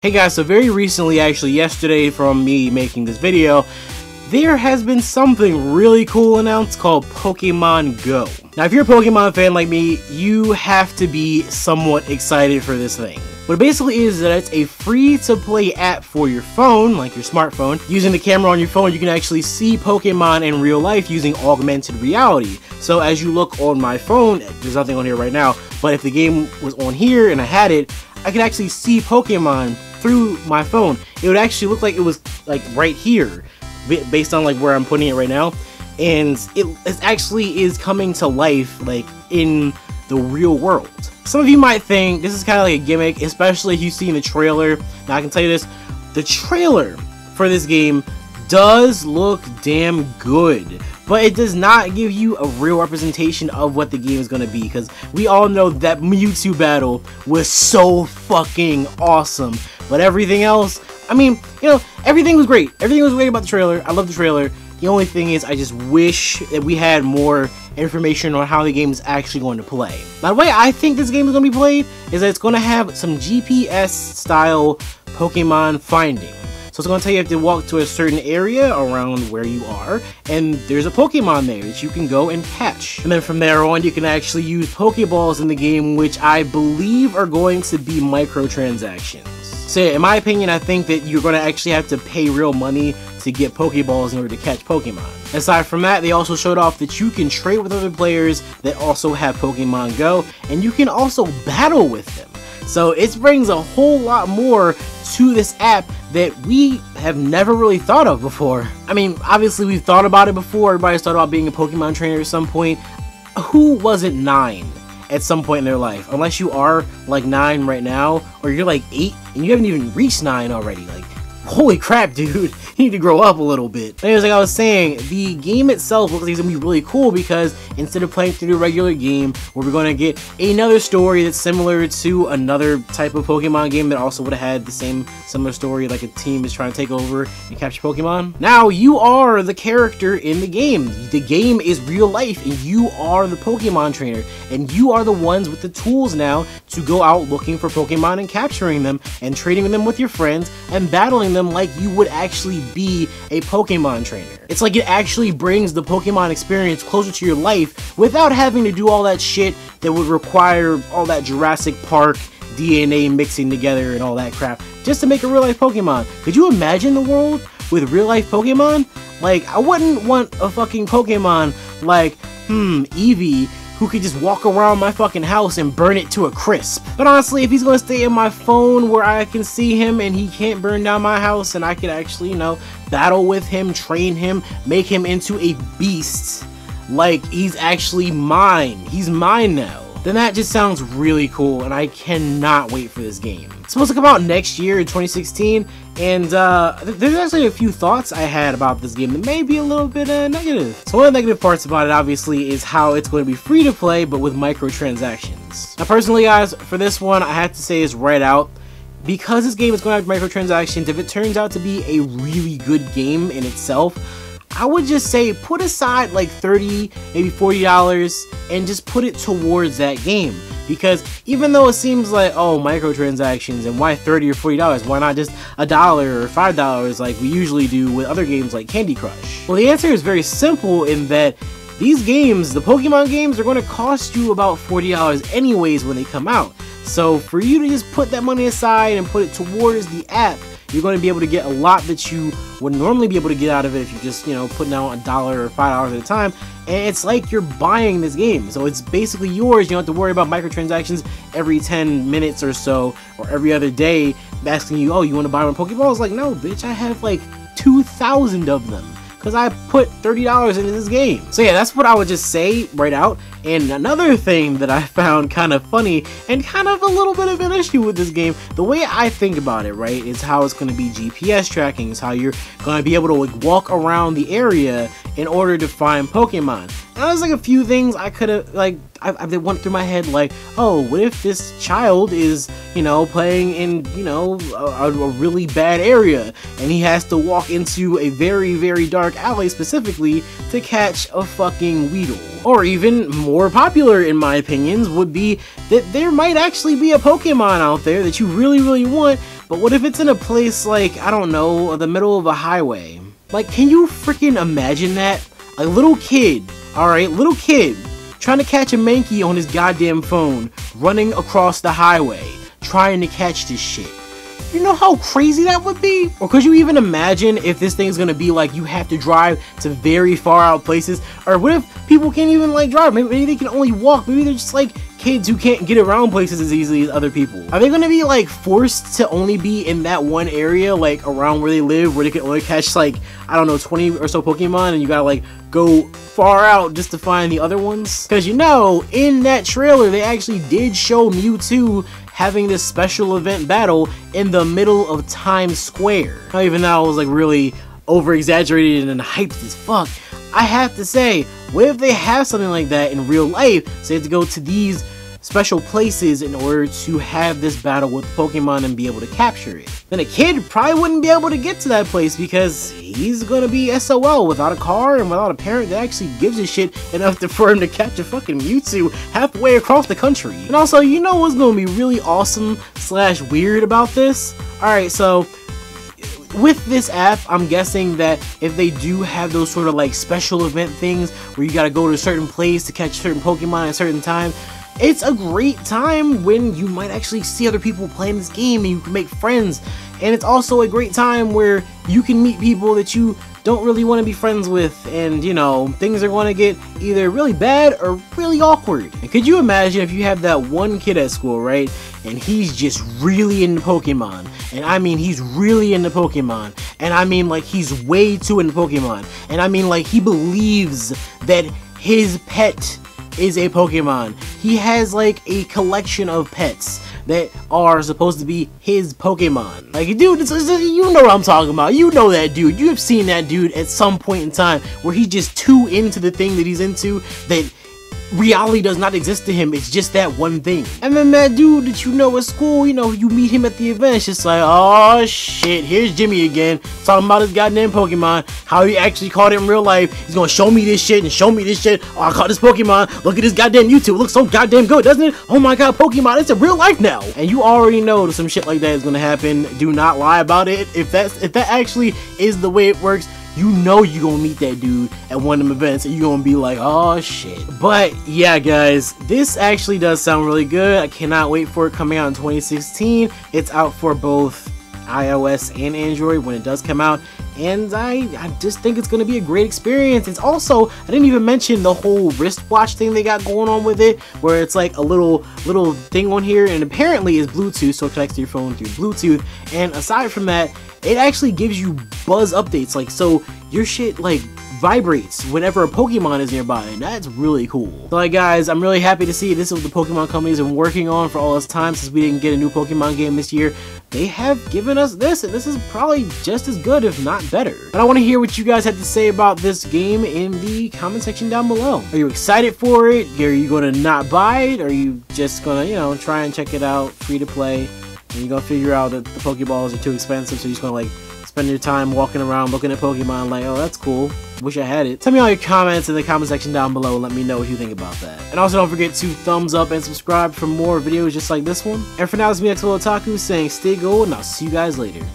Hey guys, so very recently, actually yesterday from me making this video, there has been something really cool announced called Pokemon Go. Now if you're a Pokemon fan like me, you have to be somewhat excited for this thing. What it basically is that it's a free-to-play app for your phone, like your smartphone. Using the camera on your phone, you can actually see Pokemon in real life using augmented reality. So as you look on my phone, there's nothing on here right now, but if the game was on here and I had it, I could actually see Pokemon through my phone. It would actually look like it was like right here, based on like where I'm putting it right now, and it actually is coming to life like in the real world. Some of you might think this is kind of like a gimmick, especially if you've seen the trailer. Now I can tell you this, the trailer for this game does look damn good, but it does not give you a real representation of what the game is going to be, because we all know that Mewtwo battle was so fucking awesome. But everything else, I mean, you know, everything was great. Everything was great about the trailer. I love the trailer. The only thing is, I just wish that we had more information on how the game is actually going to play. Now, the way I think this game is going to be played is that it's going to have some GPS-style Pokemon finding. So it's going to tell you to walk to a certain area around where you are, and there's a Pokemon there that you can go and catch. And then from there on, you can actually use Pokeballs in the game, which I believe are going to be microtransactions. So yeah, in my opinion, I think that you're going to actually have to pay real money to get Pokeballs in order to catch Pokemon. Aside from that, they also showed off that you can trade with other players that also have Pokemon Go, and you can also battle with them. So it brings a whole lot more to this app that we have never really thought of before. I mean, obviously we've thought about it before. Everybody's thought about being a Pokemon trainer at some point. Who wasn't 9 at some point in their life? Unless you are like 9 right now, or you're like 8 and you haven't even reached 9 already. Like, holy crap, dude, you need to grow up a little bit. Anyways, like I was saying, the game itself looks like it's gonna be really cool, because instead of playing through the regular game where we're gonna get another story that's similar to another type of Pokemon game that also would have had the same similar story, like a team is trying to take over and capture Pokemon. Now you are the character in the game. The game is real life, and you are the Pokemon trainer, and you are the ones with the tools now to go out looking for Pokemon and capturing them and trading them with your friends and battling them like you would actually be a Pokemon trainer. It's like it actually brings the Pokemon experience closer to your life without having to do all that shit that would require all that Jurassic Park DNA mixing together and all that crap just to make a real life Pokemon. Could you imagine the world with real life Pokemon? Like, I wouldn't want a fucking Pokemon like, Eevee, who could just walk around my fucking house and burn it to a crisp. But honestly, if he's gonna stay in my phone where I can see him and he can't burn down my house, and I could actually, you know, battle with him, train him, make him into a beast, like he's actually mine. He's mine now. Then that just sounds really cool, and I cannot wait for this game. It's supposed to come out next year in 2016, and there's actually a few thoughts I had about this game that may be a little bit negative. So one of the negative parts about it, obviously, is how it's going to be free to play, but with microtransactions. Now personally, guys, for this one, I have to say is right out, because this game is going to have microtransactions, if it turns out to be a really good game in itself, I would just say put aside like $30, maybe $40 and just put it towards that game. Because even though it seems like, oh, microtransactions, and why $30 or $40? Why not just $1 or $5 like we usually do with other games like Candy Crush? Well, the answer is very simple in that these games, the Pokemon games, are going to cost you about $40 anyways when they come out. So for you to just put that money aside and put it towards the app, you're going to be able to get a lot that you would normally be able to get out of it if you're just, you know, putting out $1 or $5 at a time. And it's like you're buying this game. So it's basically yours. You don't have to worry about microtransactions every 10 minutes or so, or every other day asking you, oh, you want to buy one Pokeball? It's like, no, bitch, I have like 2,000 of them, because I put $30 into this game. So yeah, that's what I would just say right out. And another thing that I found kind of funny and kind of a little bit of an issue with this game, the way I think about it, right, is how it's going to be GPS tracking, is how you're going to be able to like walk around the area in order to find Pokemon. And there's like a few things I could have, like, I went through my head, like, oh, what if this child is, you know, playing in, you know, a really bad area, and he has to walk into a very, very dark alley specifically to catch a fucking Weedle. Or even more popular, in my opinions, would be that there might actually be a Pokemon out there that you really, really want, But what if it's in a place like, I don't know, the middle of a highway? Like, can you freaking imagine that? A little kid, alright, little kid, trying to catch a Mankey on his goddamn phone, running across the highway, trying to catch this shit. You know how crazy that would be? Or could you even imagine if this thing's gonna be like you have to drive to very far out places? Or what if people can't even like drive? Maybe they can only walk. Maybe they're just like kids who can't get around places as easily as other people. Are they gonna be like forced to only be in that one area, like around where they live, where they can only catch like, I don't know, 20 or so Pokemon, and you gotta like go far out just to find the other ones? Because you know, in that trailer they actually did show Mewtwo having this special event battle in the middle of Times Square. Now, even though it was like really over exaggerated and hyped as fuck, I have to say, what if they have something like that in real life, so you have to go to these special places in order to have this battle with Pokemon and be able to capture it? Then a kid probably wouldn't be able to get to that place because he's gonna be SOL without a car and without a parent that actually gives a shit enough for him to catch a fucking Mewtwo halfway across the country. And also, you know what's gonna be really awesome / weird about this? Alright, so with this app, I'm guessing that if they do have those sort of like special event things where you gotta go to a certain place to catch certain Pokemon at a certain time, it's a great time when you might actually see other people playing this game and you can make friends. And it's also a great time where you can meet people that you don't really want to be friends with, and you know, things are going to get either really bad or really awkward. And could you imagine if you have that one kid at school, right, and he's just really into Pokemon, and I mean he's really into Pokemon, and I mean like he's way too into Pokemon, and I mean like he believes that his pet is a Pokemon. He has like a collection of pets that are supposed to be his Pokemon. Like, dude, you know what I'm talking about. You know that dude. You have seen that dude at some point in time where he's just too into the thing that he's into that reality does not exist to him. It's just that one thing. And then that dude that you know at school, you know, you meet him at the event, it's just like, oh shit, here's Jimmy again, talking about his goddamn Pokemon, how he actually caught it in real life. He's gonna show me this shit and show me this shit. Oh, I caught this Pokemon. Look at this goddamn Mewtwo. It looks so goddamn good, doesn't it? Oh my god, Pokemon, it's in real life now. And you already know that some shit like that is gonna happen. Do not lie about it. If that actually is the way it works, you know you're gonna meet that dude at one of them events and you're gonna be like, oh shit. But yeah, guys, this actually does sound really good. I cannot wait for it coming out in 2016. It's out for both iOS and Android when it does come out, and I just think it's gonna be a great experience. It's also, I didn't even mention the whole wristwatch thing they got going on with it, where it's like a little thing on here, and apparently it's Bluetooth, so it connects to your phone through Bluetooth. And aside from that, it actually gives you buzz updates, like, so your shit like vibrates whenever a Pokemon is nearby, and that's really cool. So like guys, I'm really happy to see this is what the Pokemon companies have been working on for all this time since we didn't get a new Pokemon game this year. They have given us this, and this is probably just as good, if not better. And I want to hear what you guys have to say about this game in the comment section down below. Are you excited for it? Are you going to not buy it? Or are you just going to, you know, try and check it out, free to play, and you're going to figure out that the Pokeballs are too expensive, so you're just going to like spend your time walking around looking at Pokemon like, oh, that's cool, wish I had it. Tell me all your comments in the comment section down below and let me know what you think about that. And also don't forget to thumbs up and subscribe for more videos just like this one. And for now, it's me, NextLevelOtaku, saying stay gold, and I'll see you guys later.